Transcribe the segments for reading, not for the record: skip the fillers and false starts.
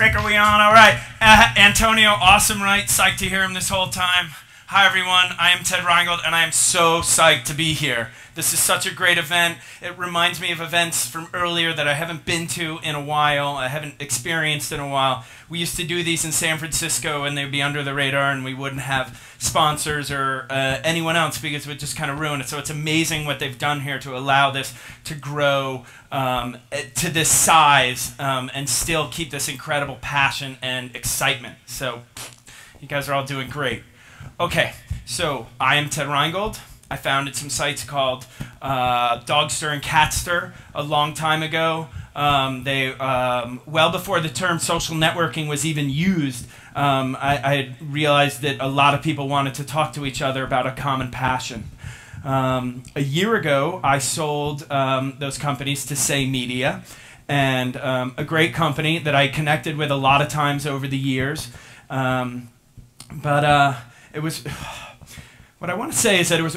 Rick, are we on? All right. Antonio, awesome, right? Psyched to hear him this whole time. Hi, everyone. I am Ted Rheingold, and I am so psyched to be here. This is such a great event. It reminds me of events from earlier that I haven't been to in a while, I haven't experienced in a while. We used to do these in San Francisco, and they'd be under the radar, and we wouldn't have sponsors or anyone else because it would just kind of ruin it. So it's amazing what they've done here to allow this to grow to this size and still keep this incredible passion and excitement. So you guys are all doing great. Okay, so I am Ted Rheingold. I founded some sites called Dogster and Catster a long time ago. Well before the term social networking was even used, I realized that a lot of people wanted to talk to each other about a common passion. A year ago, I sold those companies to Say Media, and a great company that I connected with a lot of times over the years. It was... What I want to say is that it was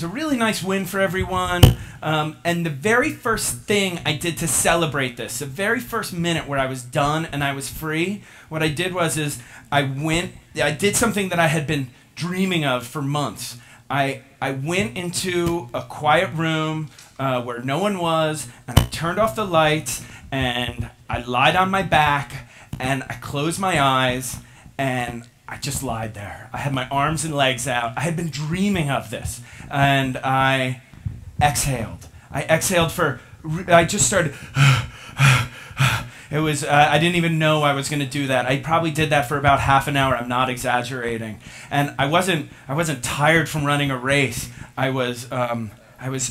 a really nice win for everyone, and the very first thing I did to celebrate this, the very first minute where I was done and I was free, what I did was I did something that I had been dreaming of for months. I went into a quiet room where no one was, and I turned off the lights, and I lied on my back, and I closed my eyes, and I just lied there. I had my arms and legs out. I had been dreaming of this. And I exhaled. I just started. It was, I didn't even know I was going to do that. I probably did that for about half an hour. I'm not exaggerating. And I wasn't tired from running a race. I was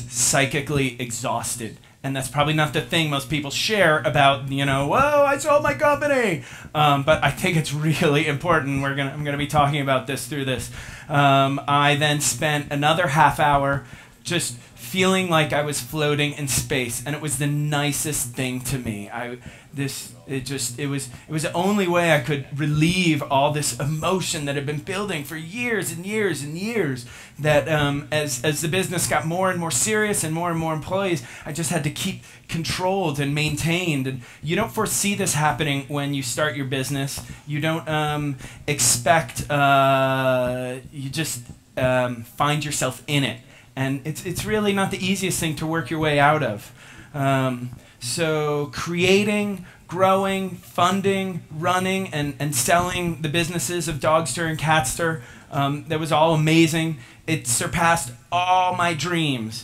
psychically exhausted. And that's probably not the thing most people share about, you know, whoa, I sold my company. But I think it's really important. I'm gonna be talking about this through this. I then spent another half hour just feeling like I was floating in space, and it was the nicest thing to me. It was the only way I could relieve all this emotion that had been building for years and years and years. That as the business got more and more serious and more employees, I just had to keep controlled and maintained. And you don't foresee this happening when you start your business. You don't expect. You just find yourself in it. And it's really not the easiest thing to work your way out of. So creating, growing, funding, running, and selling the businesses of Dogster and Catster, that was all amazing. It surpassed all my dreams,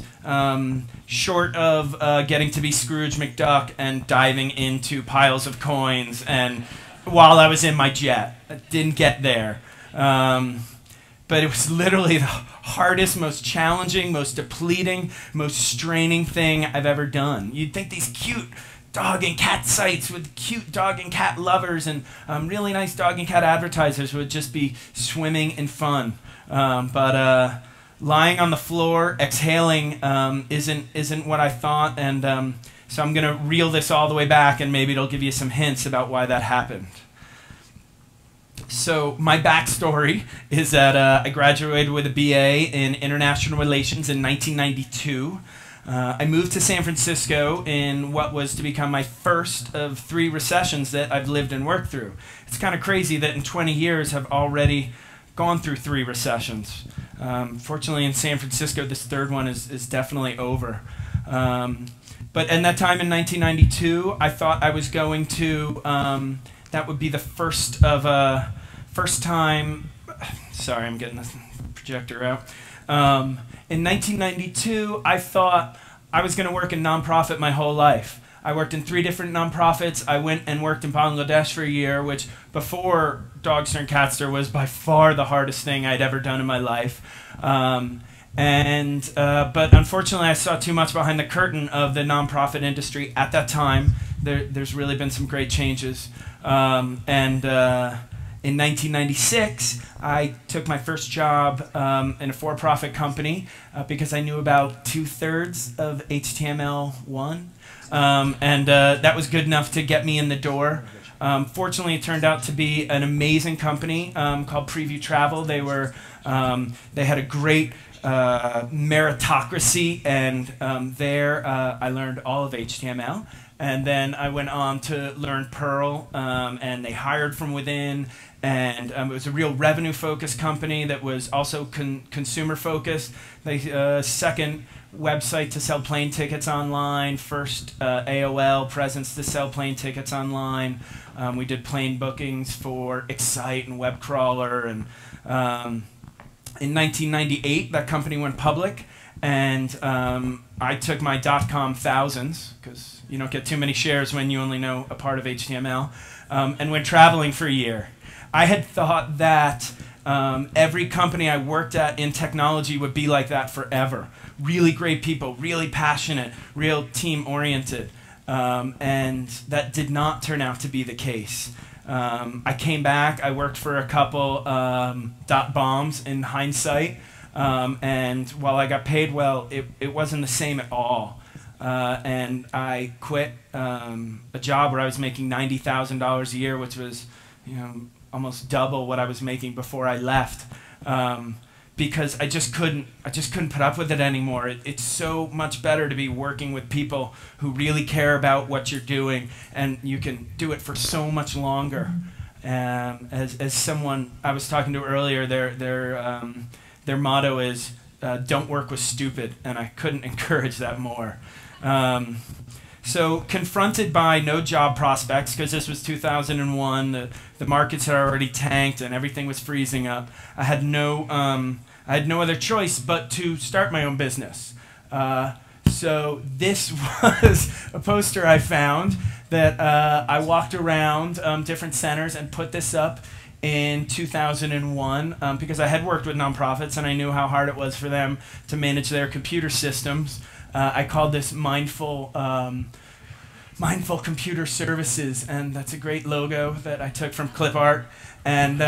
short of getting to be Scrooge McDuck and diving into piles of coins and while I was in my jet. I didn't get there. But it was literally the hardest, most challenging, most depleting, most straining thing I've ever done. You'd think these cute dog and cat sites with cute dog and cat lovers and really nice dog and cat advertisers would just be swimming in fun. But lying on the floor, exhaling, isn't what I thought. And so I'm going to reel this all the way back, and maybe it'll give you some hints about why that happened. So my backstory is that I graduated with a BA in International Relations in 1992. I moved to San Francisco in what was to become my first of 3 recessions that I've lived and worked through. It's kind of crazy that in 20 years I've already gone through 3 recessions. Fortunately in San Francisco this 3rd one is definitely over. But in that time in 1992 I thought I was going to... that would be the first time, sorry, I'm getting this projector out. In 1992, I thought I was going to work in nonprofit my whole life. I worked in 3 different nonprofits. I went and worked in Bangladesh for a year, which before Dogster and Catster was by far the hardest thing I'd ever done in my life. But unfortunately, I saw too much behind the curtain of the nonprofit industry at that time. There's really been some great changes. In 1996, I took my first job in a for-profit company because I knew about 2/3 of HTML1, that was good enough to get me in the door. Fortunately, it turned out to be an amazing company called Preview Travel. They had a great meritocracy, and there I learned all of HTML. And then I went on to learn Perl, and they hired from within. And it was a real revenue-focused company that was also consumer-focused. They second website to sell plane tickets online, first AOL presence to sell plane tickets online. We did plane bookings for Excite and WebCrawler. And in 1998, that company went public. And I took my .com thousands, because you don't get too many shares when you only know a part of HTML, and went traveling for a year. I had thought that every company I worked at in technology would be like that forever. Really great people, really passionate, real team-oriented. And that did not turn out to be the case. I came back, I worked for a couple .bombs in hindsight, and while I got paid well, it wasn't the same at all. And I quit a job where I was making $90,000 a year, which was, almost double what I was making before I left, because I just couldn't put up with it anymore. It's so much better to be working with people who really care about what you're doing, and you can do it for so much longer. As someone I was talking to earlier, their motto is "Don't work with stupid," and I couldn't encourage that more. So confronted by no job prospects, because this was 2001, the markets had already tanked and everything was freezing up. I had no other choice but to start my own business. So this was a poster I found that I walked around different centers and put this up in 2001 because I had worked with nonprofits and I knew how hard it was for them to manage their computer systems. I called this Mindful Computer Services, and that's a great logo that I took from clip art. And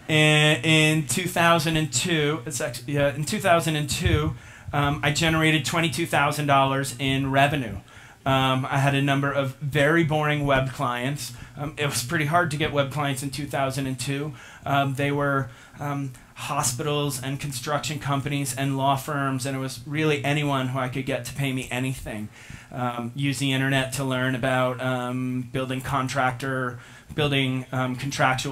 in 2002, in 2002, I generated $22,000 in revenue. I had a number of very boring web clients. It was pretty hard to get web clients in 2002. They were hospitals and construction companies and law firms, and it was really anyone who I could get to pay me anything. Use the internet to learn about building contractual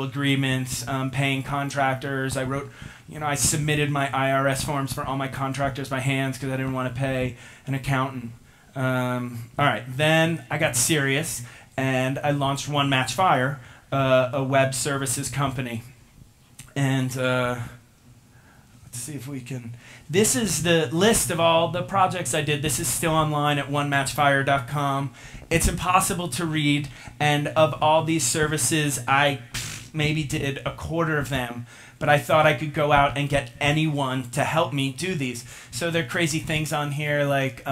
agreements, paying contractors. I wrote, I submitted my IRS forms for all my contractors by hands because I didn't want to pay an accountant. All right, then I got serious and I launched One Match Fire, a web services company. And let's see if we can. This is the list of all the projects I did. This is still online at onematchfire.com. It's impossible to read, and of all these services, I maybe did a quarter of them. But I thought I could go out and get anyone to help me do these. So there are crazy things on here like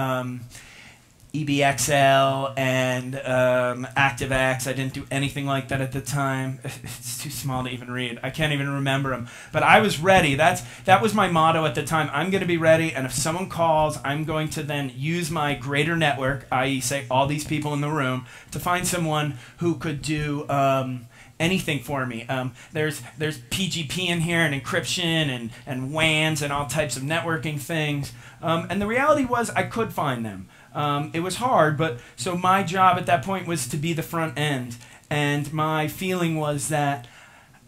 EBXL and ActiveX. I didn't do anything like that at the time. It's too small to even read. I can't even remember them. But I was ready. That was my motto at the time. I'm going to be ready, and if someone calls, I'm going to then use my greater network, i.e. say all these people in the room, to find someone who could do anything for me. There's PGP in here and encryption and WANs and all types of networking things. And the reality was I could find them. It was hard, but so my job at that point was to be the front end. And my feeling was that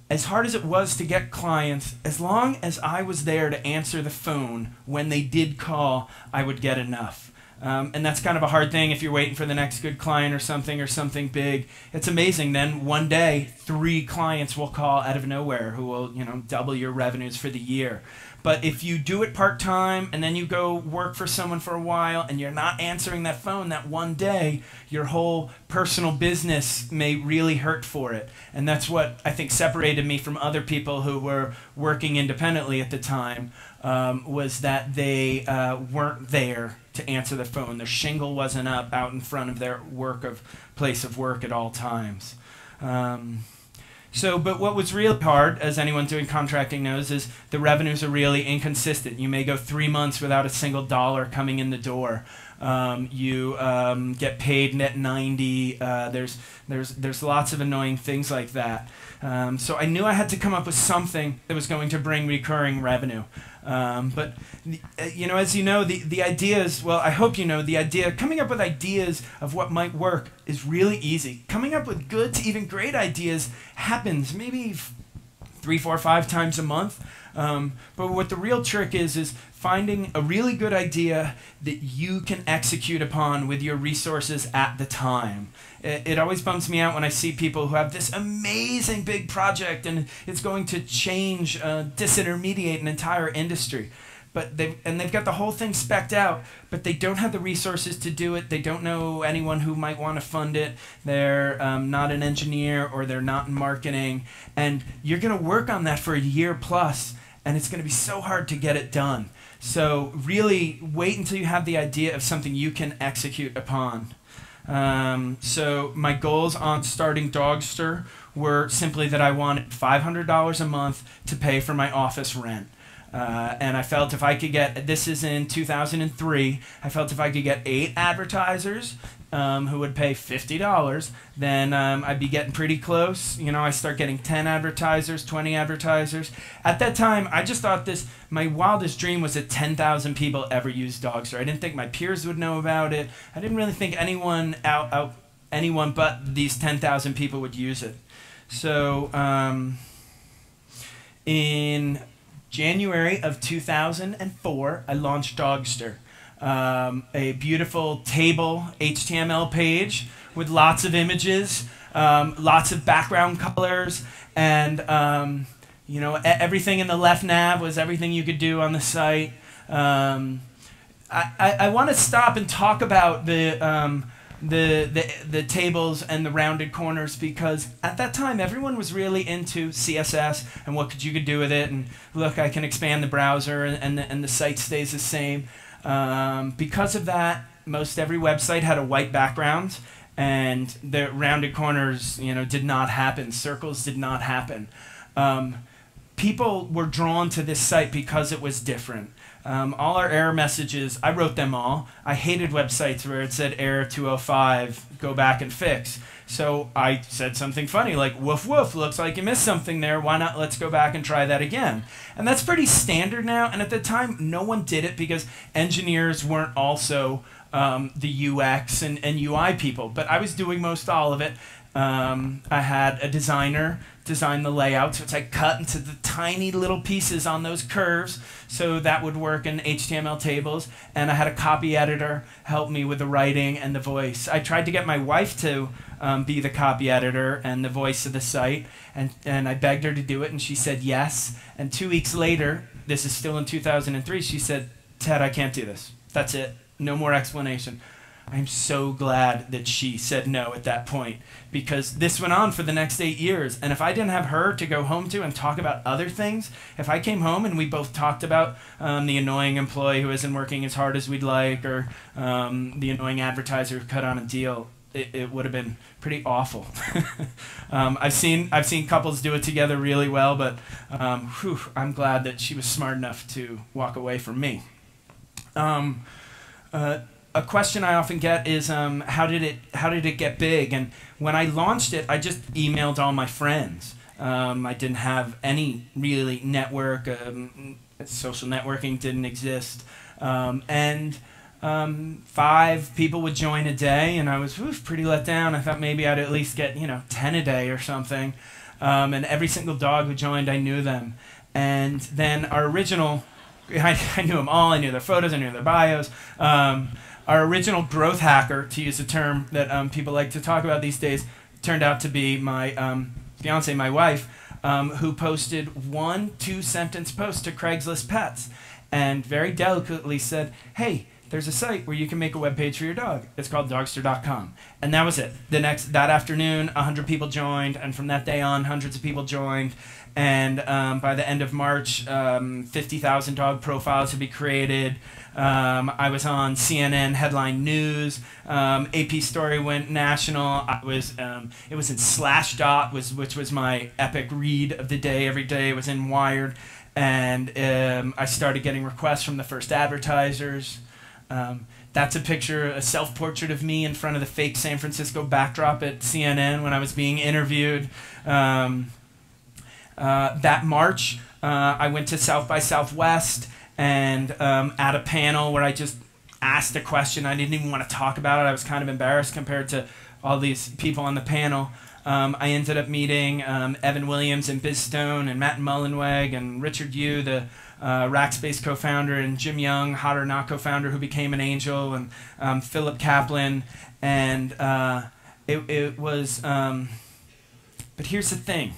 as hard as it was to get clients, as long as I was there to answer the phone when they did call, I would get enough. And that's kind of a hard thing if you're waiting for the next good client or something big. It's amazing. Then one day, 3 clients will call out of nowhere who will, double your revenues for the year. But if you do it part-time and then you go work for someone for a while and you're not answering that phone that one day, your whole personal business may really hurt for it. And that's what I think separated me from other people who were working independently at the time, was that they weren't there to answer the phone. Their shingle wasn't up out in front of their place of work at all times. But what was really hard, as anyone doing contracting knows, is the revenues are really inconsistent. You may go 3 months without a single dollar coming in the door. You get paid net 90. There's lots of annoying things like that. So I knew I had to come up with something that was going to bring recurring revenue. But as you know, the ideas, well, I hope you know, the idea, coming up with ideas of what might work is really easy. Coming up with good to even great ideas happens maybe 3, 4, 5 times a month. But what the real trick is finding a really good idea that you can execute upon with your resources at the time. It always bums me out when I see people who have this amazing big project and it's going to change, disintermediate an entire industry. But they've got the whole thing specced out, but they don't have the resources to do it. They don't know anyone who might want to fund it. They're not an engineer, or they're not in marketing. And you're going to work on that for a year plus, and it's going to be so hard to get it done. So really wait until you have the idea of something you can execute upon. So my goals on starting Dogster were simply that I wanted $500 a month to pay for my office rent. And I felt if I could get, this is in 2003, I felt if I could get 8 advertisers who would pay $50, then I'd be getting pretty close. I start getting 10 advertisers, 20 advertisers. At that time, I just thought my wildest dream was that 10,000 people ever used Dogster. I didn't think my peers would know about it. I didn't really think anyone but these 10,000 people would use it. So in January of 2004, I launched Dogster, a beautiful table HTML page with lots of images, lots of background colors, and everything in the left nav was everything you could do on the site. I want to stop and talk about the tables and the rounded corners, because at that time everyone was really into CSS and what you could do with it, and look, I can expand the browser and the site stays the same. Because of that, most every website had a white background, and the rounded corners did not happen. Circles did not happen. People were drawn to this site because it was different. All our error messages, I wrote them all. I hated websites where it said error 205, go back and fix. So I said something funny like, woof woof, looks like you missed something there. Why not let's go back and try that again? And that's pretty standard now. And at the time, no one did it because engineers weren't also the UX and UI people. But I was doing most all of it. I had a designer design the layouts, which I cut into the tiny little pieces on those curves, so that would work in HTML tables. And I had a copy editor help me with the writing and the voice. I tried to get my wife to be the copy editor and the voice of the site, and I begged her to do it, and she said yes. And 2 weeks later, this is still in 2003, she said, "Ted, I can't do this. That's it. No more explanation." I'm so glad that she said no at that point, because this went on for the next 8 years. And if I didn't have her to go home to and talk about other things, if I came home and we both talked about the annoying employee who isn't working as hard as we'd like, or the annoying advertiser who cut on a deal, it would have been pretty awful. I've seen couples do it together really well, but I'm glad that she was smart enough to walk away from me. A question I often get is, how did it get big? And when I launched it, I just emailed all my friends. I didn't have any really network. Social networking didn't exist. 5 people would join a day, and I was pretty let down. I thought maybe I'd at least get 10 a day or something. And every single dog who joined, I knew them. And then our original, I knew them all. I knew their photos. I knew their bios. Our original growth hacker, to use a term that people like to talk about these days, turned out to be my fiance, my wife, who posted 1 2-sentence post to Craigslist Pets, and very delicately said, "Hey, there's a site where you can make a web page for your dog. It's called Dogster.com." And that was it. That afternoon, 100 people joined, and from that day on, hundreds of people joined. And by the end of March, 50,000 dog profiles would be created. I was on CNN headline news. AP Story went national. It was in Slashdot, which was my epic read of the day. Every day it was in Wired, and I started getting requests from the first advertisers. That's a picture, a self-portrait of me in front of the fake San Francisco backdrop at CNN when I was being interviewed. That March, I went to South by Southwest and at a panel where I just asked a question. I didn't even want to talk about it. I was kind of embarrassed compared to all these people on the panel. I ended up meeting Evan Williams and Biz Stone and Matt Mullenweg and Richard Yu, the Rackspace co-founder, and Jim Young, Hot or Not co-founder, who became an angel, and Philip Kaplan. And it was, but here's the thing.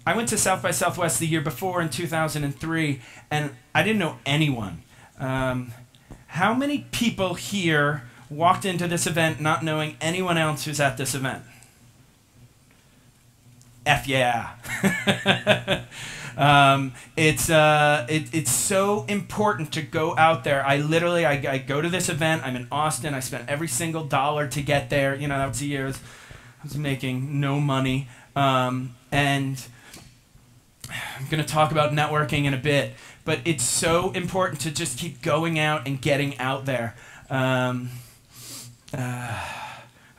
I went to South by Southwest the year before in 2003, and I didn't know anyone. How many people here walked into this event not knowing anyone else who's at this event? F yeah. It's so important to go out there. I go to this event. I'm in Austin. I spent every single dollar to get there. You know, that was the year I was making no money. And I'm going to talk about networking in a bit, but it's so important to just keep going out and getting out there.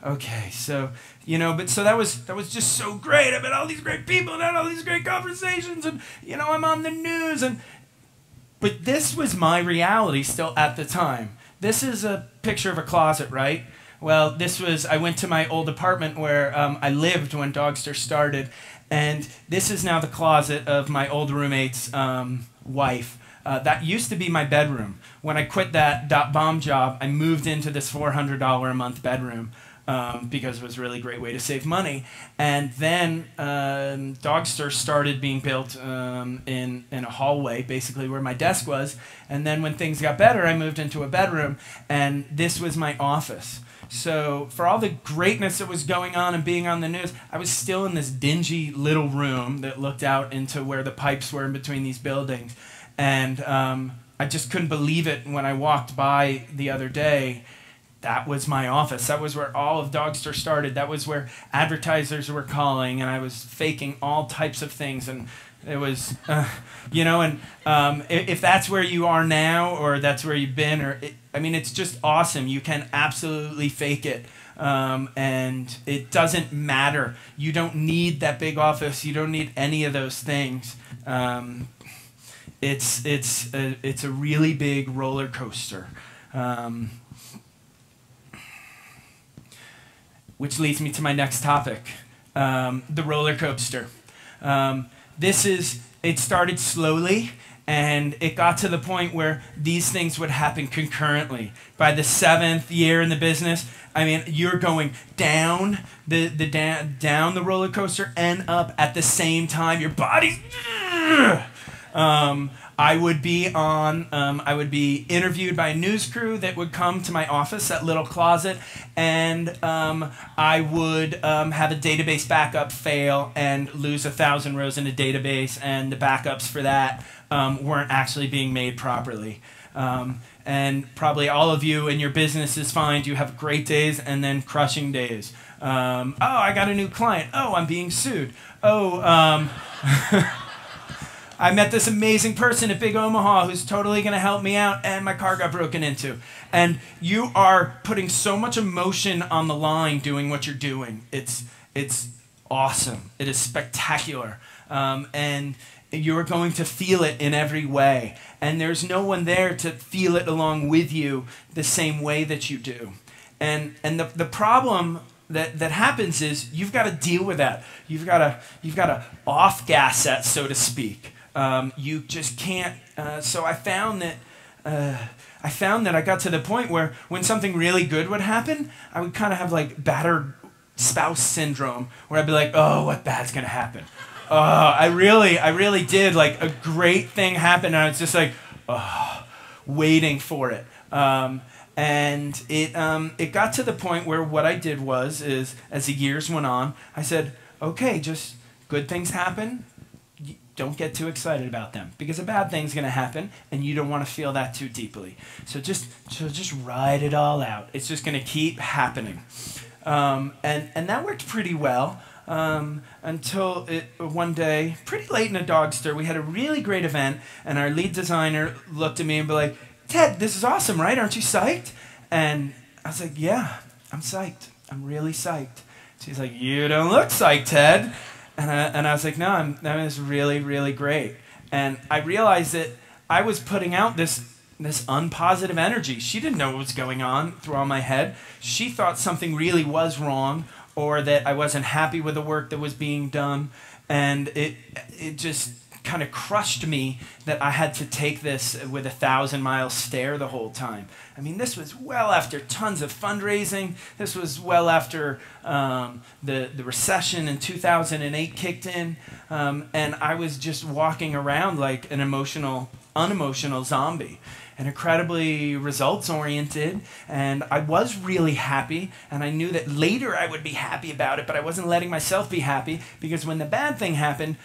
Okay, so, you know, but so that was just so great. I met all these great people and had all these great conversations, and, you know, I'm on the news, but this was my reality still at the time. This is a picture of a closet, right? Well, I went to my old apartment where I lived when Dogster started, and this is now the closet of my old roommate's wife. That used to be my bedroom. When I quit that .bomb job, I moved into this $400 a month bedroom because it was a really great way to save money. And then Dogster started being built in a hallway, basically where my desk was. And then when things got better, I moved into a bedroom, and this was my office. So for all the greatness that was going on and being on the news, I was still in this dingy little room that looked out into where the pipes were in between these buildings. And I just couldn't believe it when I walked by the other day. That was my office. That was where all of Dogster started. That was where advertisers were calling, and I was faking all types of things. And it was, you know, and if that's where you are now, or that's where you've been, I mean, it's just awesome. You can absolutely fake it. And it doesn't matter. You don't need that big office. You don't need any of those things. It's a really big roller coaster. Which leads me to my next topic, the roller coaster. It started slowly, and it got to the point where these things would happen concurrently. By the 7th year in the business, I mean, you're going down down the roller coaster and up at the same time. Your body's... I would be interviewed by a news crew that would come to my office, that little closet, and I would have a database backup fail and lose 1,000 rows in a database, and the backups for that weren't actually being made properly. And probably all of you in your businesses find you have great days and then crushing days. Oh, I got a new client. Oh, I'm being sued. Oh, I met this amazing person at Big Omaha who's totally going to help me out, and my car got broken into. And you are putting so much emotion on the line doing what you're doing. It's awesome. It is spectacular. And you're going to feel it in every way. And there's no one there to feel it along with you the same way that you do. And the problem that happens is you've got to deal with that. You've got to off-gas that, so to speak. You just can't. So I found that I got to the point where when something really good would happen, I would kind of have like battered spouse syndrome, where I'd be like, oh, what bad's gonna happen? I really did. Like a great thing happened, and I was just like, waiting for it. And it got to the point where what I did was, as the years went on, I said, okay, just good things happen. Don't get too excited about them, because a bad thing's going to happen, and you don't want to feel that too deeply. So just ride it all out. It's just going to keep happening. And that worked pretty well until one day, pretty late in a Dogster, we had a really great event, and our lead designer looked at me and be like, Ted, this is awesome, right? Aren't you psyched? And I was like, yeah, I'm psyched. I'm really psyched. She's like, you don't look psyched, Ted. And I was like, no, that is really, really great. And I realized that I was putting out this unpositive energy. She didn't know what was going on through all my head. She thought something really was wrong, or that I wasn't happy with the work that was being done. And it just kind of crushed me that I had to take this with a 1,000-mile stare the whole time. I mean, this was well after tons of fundraising. This was well after the recession in 2008 kicked in. And I was just walking around like an unemotional zombie. And incredibly results-oriented, and I was really happy, and I knew that later I would be happy about it, but I wasn't letting myself be happy, because when the bad thing happened,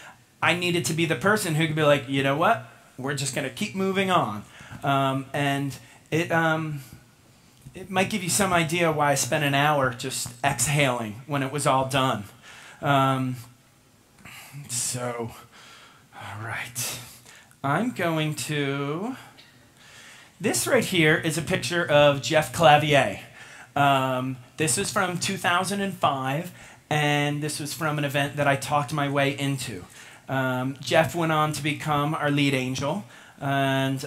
I needed to be the person who could be like, you know what, we're just going to keep moving on. And it might give you some idea why I spent an hour just exhaling when it was all done. So, all right. I'm going to... This right here is a picture of Jeff Clavier. This is from 2005, and this was from an event that I talked my way into. Jeff went on to become our lead angel and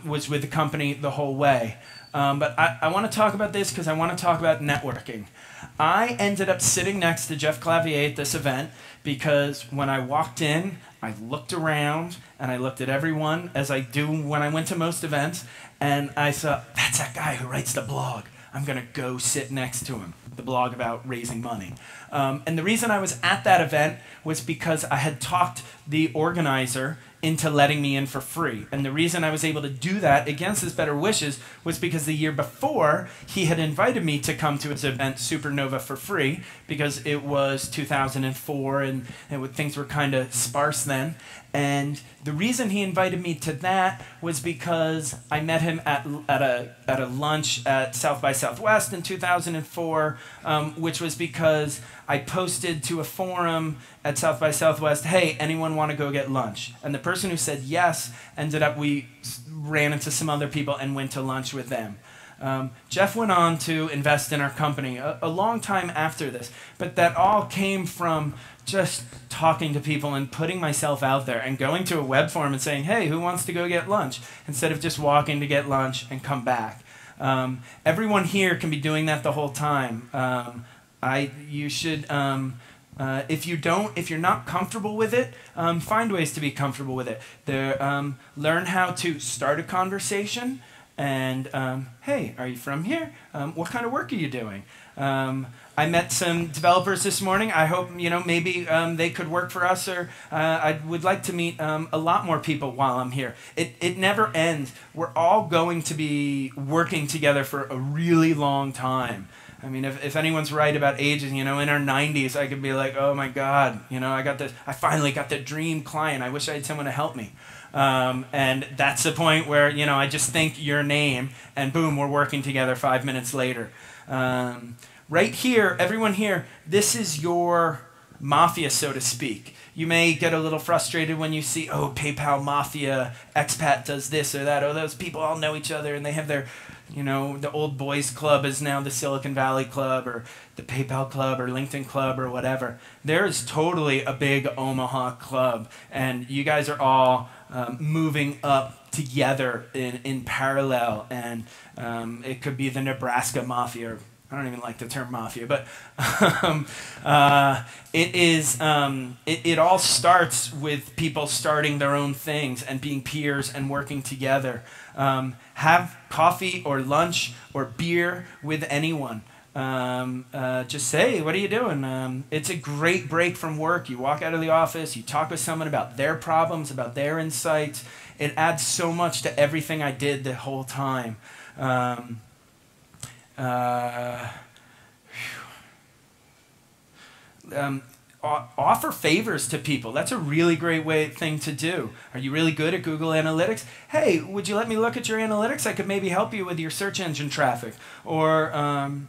was with the company the whole way. But I want to talk about this because I want to talk about networking. I ended up sitting next to Jeff Clavier at this event because when I walked in, I looked around and I looked at everyone, as I do when I went to most events, and I thought, that's that guy who writes the blog. I'm going to go sit next to him, the blog about raising money. And the reason I was at that event was because I had talked the organizer into letting me in for free. And the reason I was able to do that against his better wishes was because the year before, he had invited me to come to his event, Supernova, for free, because it was 2004 and things were kind of sparse then. And the reason he invited me to that was because I met him at a lunch at South by Southwest in 2004, which was because I posted to a forum at South by Southwest, hey, anyone want to go get lunch? And the person who said yes ended up, we ran into some other people and went to lunch with them. Jeff went on to invest in our company a long time after this, but that all came from just talking to people and putting myself out there and going to a web forum and saying, hey, who wants to go get lunch? Instead of just walking to get lunch and come back. Everyone here can be doing that the whole time. You should, if you're not comfortable with it, find ways to be comfortable with it. Learn how to start a conversation and, hey, are you from here? What kind of work are you doing? I met some developers this morning. I hope, maybe they could work for us, or I would like to meet a lot more people while I'm here. It never ends. We're all going to be working together for a really long time. I mean, if anyone's right about ages, in our 90s, I could be like, oh my God, I finally got the dream client. I wish I had someone to help me. And that's the point where, I just think your name and boom, we're working together 5 minutes later. Right here, everyone here, this is your mafia, so to speak. You may get a little frustrated when you see, oh, PayPal Mafia, expat does this or that. Oh, those people all know each other and they have their, the old boys club is now the Silicon Valley Club or the PayPal Club or LinkedIn Club or whatever. There is totally a big Omaha club, and you guys are all moving up together in parallel, and it could be the Nebraska Mafia. I don't even like the term mafia, but it all starts with people starting their own things and being peers and working together. Have coffee or lunch or beer with anyone. Just say, what are you doing? It's a great break from work. You walk out of the office, you talk with someone about their problems, about their insights. It adds so much to everything I did the whole time. Offer favors to people. That's a really great thing to do. Are you really good at Google Analytics? Hey, would you let me look at your analytics? I could maybe help you with your search engine traffic. Or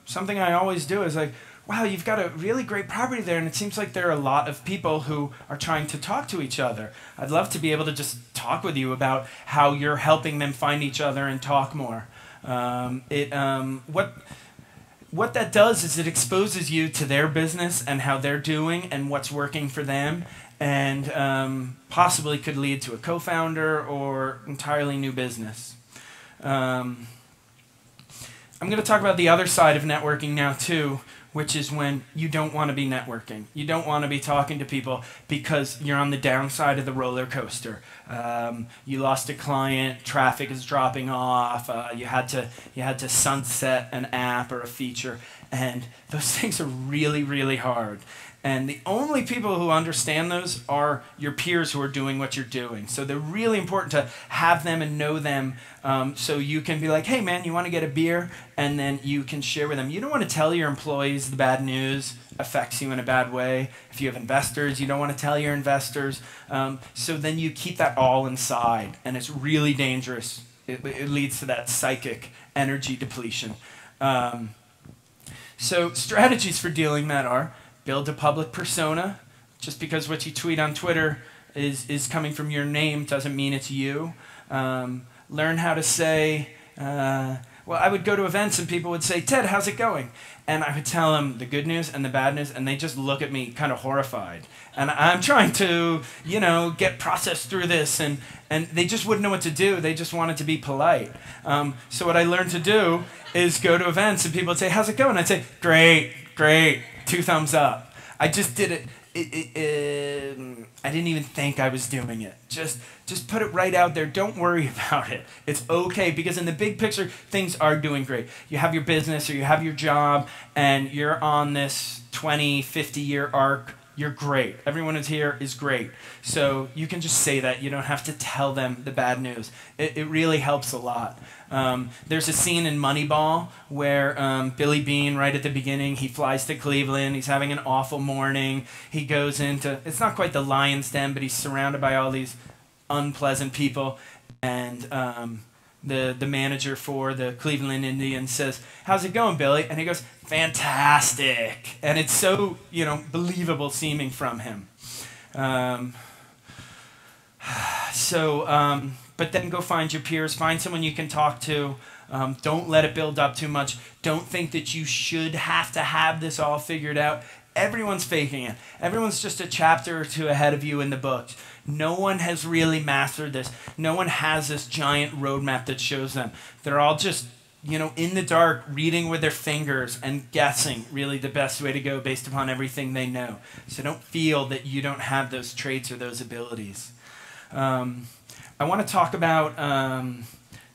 something I always do is like, wow, you've got a really great property there, and it seems like there are a lot of people who are trying to talk to each other. I'd love to be able to just talk with you about how you're helping them find each other and talk more. What that does is it exposes you to their business and how they're doing and what's working for them, and possibly could lead to a co-founder or entirely new business. I'm going to talk about the other side of networking now too, which is when you don't want to be networking. You don't want to be talking to people because you're on the downside of the roller coaster. You lost a client, traffic is dropping off, you had to sunset an app or a feature, and those things are really, really hard. And the only people who understand those are your peers who are doing what you're doing. So they're really important to have them and know them, so you can be like, hey man, you want to get a beer? And then you can share with them. You don't want to tell your employees the bad news affects you in a bad way. If you have investors, you don't want to tell your investors. So then you keep that all inside, and it's really dangerous. It leads to that psychic energy depletion. So strategies for dealing that are: build a public persona. Just because what you tweet on Twitter is coming from your name doesn't mean it's you. Learn how to say, well, I would go to events and people would say, Ted, how's it going? And I would tell them the good news and the bad news, and they just look at me kind of horrified. And I'm trying to, get processed through this, and they just wouldn't know what to do. They just wanted to be polite. So what I learned to do is go to events and people would say, how's it going? I'd say, great, great, 2 thumbs up. I just did it. I didn't even think I was doing it. Just put it right out there. Don't worry about it. It's okay, because in the big picture, things are doing great. You have your business or you have your job, and you're on this 20, 50-year arc. You're great. Everyone who's here is great. So you can just say that. You don't have to tell them the bad news. It really helps a lot. There's a scene in Moneyball where Billy Beane, right at the beginning, he flies to Cleveland. He's having an awful morning. He goes into, it's not quite the lion's den, but he's surrounded by all these unpleasant people. And the manager for the Cleveland Indians says, how's it going, Billy? And he goes, fantastic. And it's so, believable seeming from him. But then go find your peers. Find someone you can talk to. Don't let it build up too much. Don't think that you should have to have this all figured out. Everyone's faking it. Everyone's just a chapter or 2 ahead of you in the book. No one has really mastered this. No one has this giant roadmap that shows them. They're all just, in the dark, reading with their fingers and guessing really the best way to go based upon everything they know. So don't feel that you don't have those traits or those abilities. I want to talk about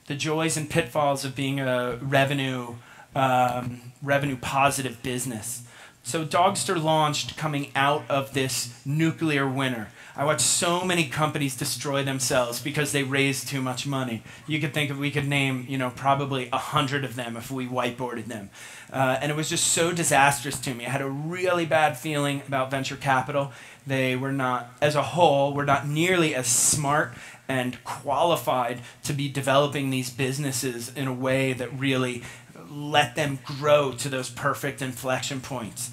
the joys and pitfalls of being a revenue positive business. So Dogster launched coming out of this nuclear winter. I watched so many companies destroy themselves because they raised too much money. You could think we could name, probably 100 of them if we whiteboarded them. And it was just so disastrous to me. I had a really bad feeling about venture capital. They were not, as a whole, were not nearly as smart and qualified to be developing these businesses in a way that really let them grow to those perfect inflection points.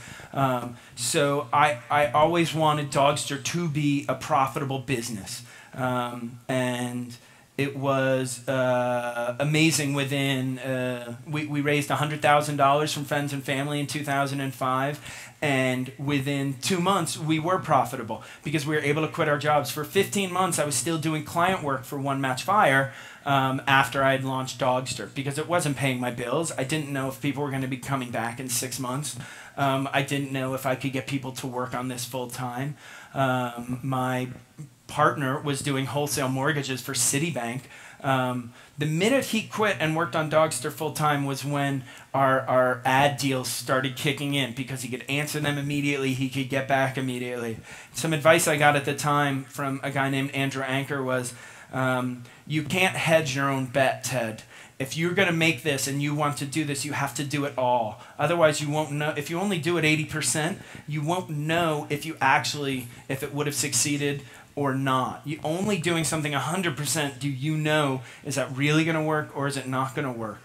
So I always wanted Dogster to be a profitable business. And it was amazing. Within, we raised $100,000 from friends and family in 2005. And within 2 months, we were profitable because we were able to quit our jobs. For 15 months, I was still doing client work for One Match Fire after I had launched Dogster because it wasn't paying my bills. I didn't know if people were going to be coming back in 6 months. I didn't know if I could get people to work on this full time. My partner was doing wholesale mortgages for Citibank. The minute he quit and worked on Dogster full-time was when our ad deals started kicking in because he could answer them immediately, he could get back immediately. Some advice I got at the time from a guy named Andrew Anker was, you can't hedge your own bet, Ted. If you're going to make this and you want to do this, you have to do it all. Otherwise, you won't know. If you only do it 80%, you won't know if it would have succeeded or not. You only doing something 100%, do you know, is that really going to work or is it not going to work?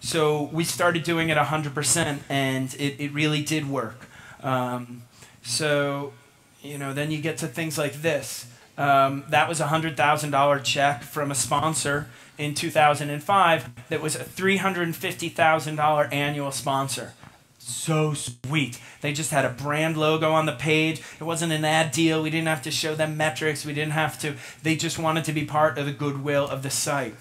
So we started doing it 100%, and it really did work. So, then you get to things like this. That was a $100,000 check from a sponsor in 2005 that was a $350,000 annual sponsor. So sweet. They just had a brand logo on the page. It wasn't an ad deal. We didn't have to show them metrics. We didn't have to. They just wanted to be part of the goodwill of the site.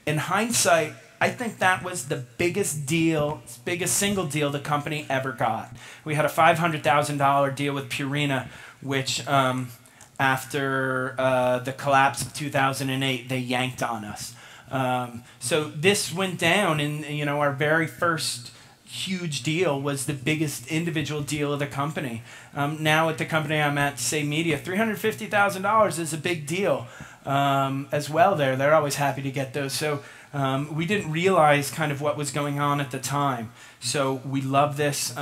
In hindsight, I think that was the biggest deal, biggest single deal the company ever got. We had a $500,000 deal with Purina, which after the collapse of 2008, they yanked on us. So this went down in our very first huge deal was the biggest individual deal of the company. Now at the company I'm at, Say Media, $350,000 is a big deal as well there. They're always happy to get those. So we didn't realize kind of what was going on at the time. So we love this.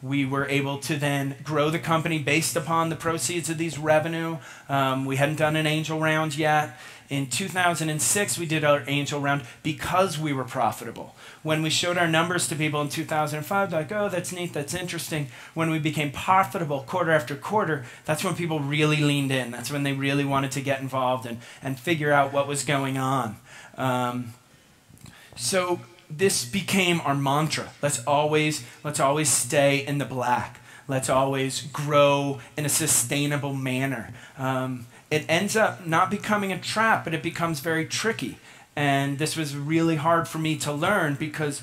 We were able to then grow the company based upon the proceeds of these revenue. We hadn't done an angel round yet. In 2006, we did our angel round because we were profitable. When we showed our numbers to people in 2005, they're like, oh, that's neat, that's interesting. When we became profitable quarter after quarter, that's when people really leaned in. That's when they really wanted to get involved and figure out what was going on. So this became our mantra. Let's always stay in the black. Let's always grow in a sustainable manner. It ends up not becoming a trap, but it becomes very tricky. And this was really hard for me to learn because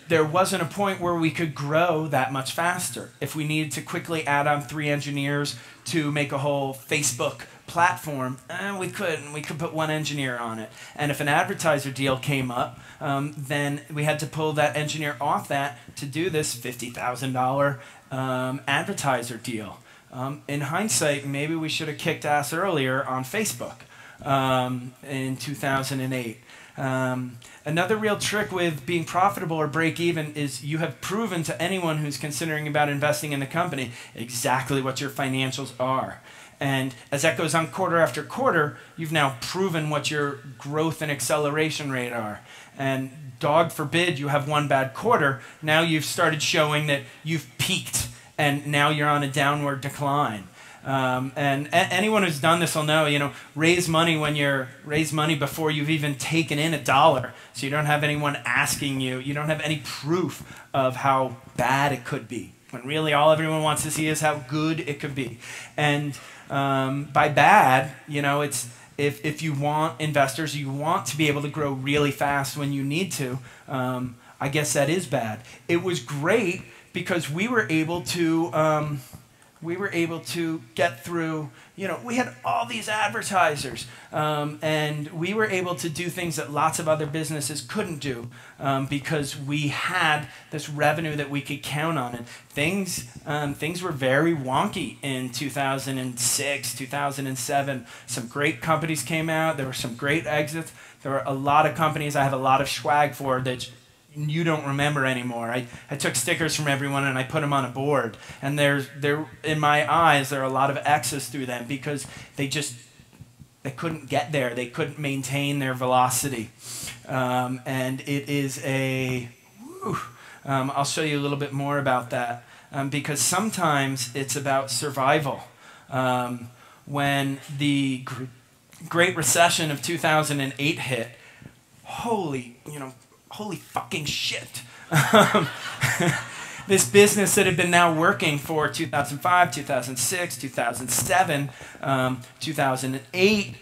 there wasn't a point where we could grow that much faster. If we needed to quickly add on 3 engineers to make a whole Facebook platform, we couldn't. We could put 1 engineer on it. And if an advertiser deal came up, then we had to pull that engineer off that to do this $50,000 advertiser deal. In hindsight, maybe we should have kicked ass earlier on Facebook in 2008. Another real trick with being profitable or break even is you have proven to anyone who's considering about investing in the company exactly what your financials are. And as that goes on quarter after quarter, you've now proven what your growth and acceleration rate are. And God forbid you have 1 bad quarter, now you've started showing that you've peaked and now you're on a downward decline. And anyone who's done this will know, raise money before you've even taken in $1. So you don't have anyone asking you. You don't have any proof of how bad it could be. When really all everyone wants to see is how good it could be. And by bad, it's if you want investors, you want to be able to grow really fast when you need to. I guess that is bad. It was great because we were able to get through, we had all these advertisers, and we were able to do things that lots of other businesses couldn't do because we had this revenue that we could count on. And things were very wonky in 2006, 2007. Some great companies came out. There were some great exits. There were a lot of companies I have a lot of swag for that you don't remember anymore. I took stickers from everyone and I put them on a board. And in my eyes, there are a lot of X's through them because they couldn't get there. They couldn't maintain their velocity. And it is I'll show you a little bit more about that because sometimes it's about survival. When the Great Recession of 2008 hit, holy fucking shit. This business that had been now working for 2005, 2006, 2007, 2008,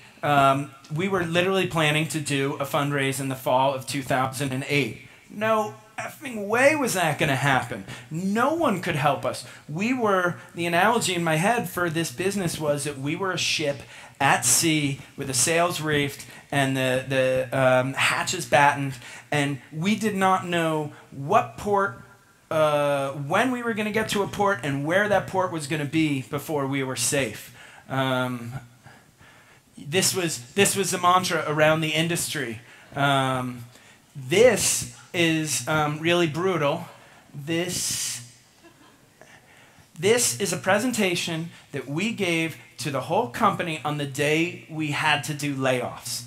we were literally planning to do a fundraise in the fall of 2008. No effing way was that going to happen. No one could help us. The analogy in my head for this business was that we were a ship at sea with the sails reefed and the hatches battened, and we did not know what port, when we were going to get to a port and where that port was going to be before we were safe. This was the mantra around the industry. This is really brutal. This is a presentation that we gave to the whole company on the day we had to do layoffs.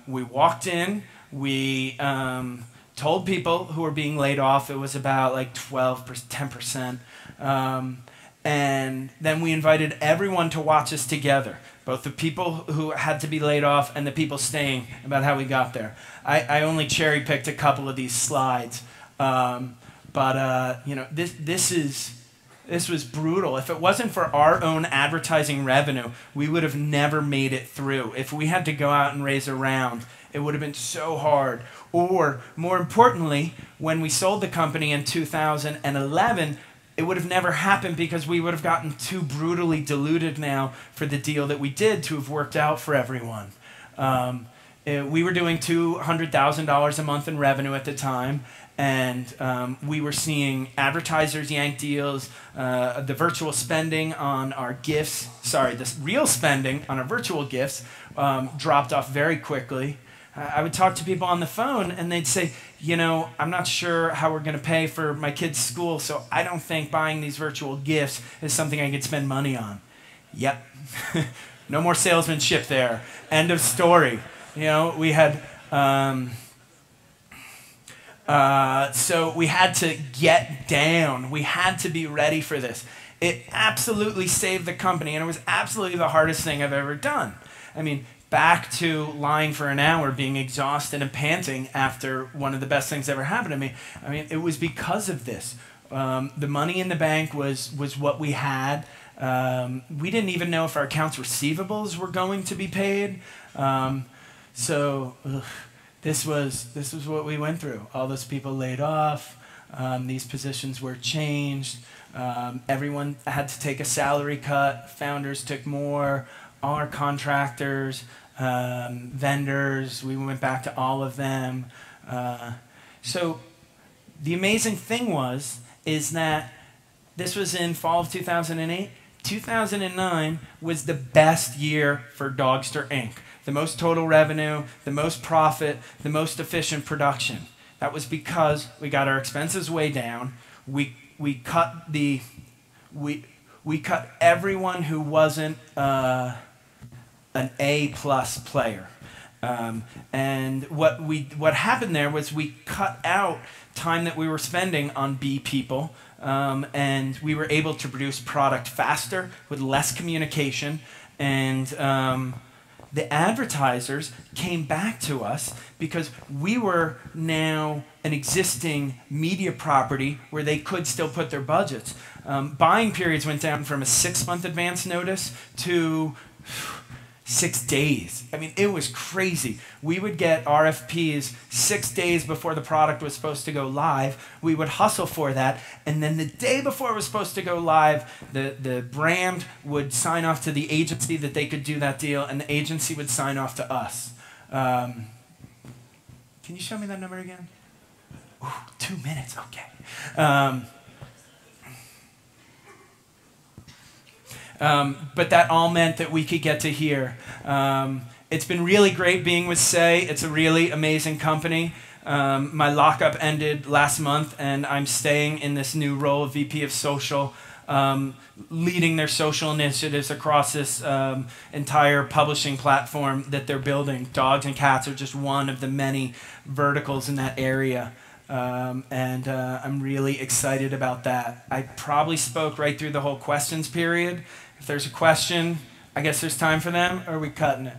We walked in, we told people who were being laid off, it was about like 10%. And then we invited everyone to watch us together, both the people who had to be laid off and the people staying, about how we got there. I only cherry-picked a couple of these slides. You know, this was brutal. If it wasn't for our own advertising revenue, we would have never made it through. If we had to go out and raise a round, it would have been so hard. Or, more importantly, when we sold the company in 2011, it would have never happened because we would have gotten too brutally diluted now for the deal that we did to have worked out for everyone. We were doing $200,000 a month in revenue at the time, and we were seeing advertisers yank deals. The virtual spending on our gifts, the real spending on our virtual gifts dropped off very quickly. I would talk to people on the phone, and they'd say, you know, I'm not sure how we're going to pay for my kids' school, so I don't think buying these virtual gifts is something I could spend money on. Yep. No more salesmanship there. End of story. You know, we had... so we had to get down. We had to be ready for this. It absolutely saved the company, and it was absolutely the hardest thing I've ever done. I mean, back to lying for an hour, being exhausted and panting after one of the best things ever happened to me. I mean, it was because of this. The money in the bank was what we had. We didn't even know if our accounts receivables were going to be paid. This was what we went through. All those people laid off. These positions were changed. Everyone had to take a salary cut. Founders took more. All our contractors, vendors, we went back to all of them. So the amazing thing is that this was in fall of 2008. 2009 was the best year for Dogster Inc. The most total revenue, the most profit, the most efficient production. That was because we got our expenses way down. We cut everyone who wasn't an A+ player. And what happened there was we cut out time that we were spending on B people, and we were able to produce product faster with less communication, and the advertisers came back to us because we were now an existing media property where they could still put their budgets. Buying periods went down from a 6-month advance notice to 6 days. I mean, it was crazy. We would get RFPs 6 days before the product was supposed to go live. We would hustle for that, and then the day before it was supposed to go live, the brand would sign off to the agency that they could do that deal, and the agency would sign off to us. Can you show me that number again? Ooh, 2 minutes, okay. But that all meant that we could get to here. It's been really great being with Say. It's a really amazing company. My lockup ended last month, and I'm staying in this new role of VP of Social, leading their social initiatives across this entire publishing platform that they're building. Dogs and cats are just one of the many verticals in that area. I'm really excited about that. I probably spoke right through the whole questions period. If there's a question, I guess there's time for them, or are we cutting it?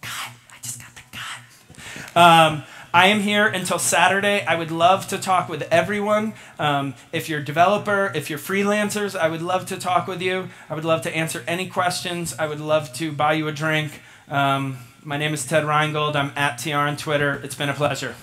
Cut. I just got the cut. I am here until Saturday. I would love to talk with everyone. If you're a developer, if you're freelancers, I would love to talk with you. I would love to answer any questions. I would love to buy you a drink. My name is Ted Rheingold. I'm at TR on Twitter. It's been a pleasure.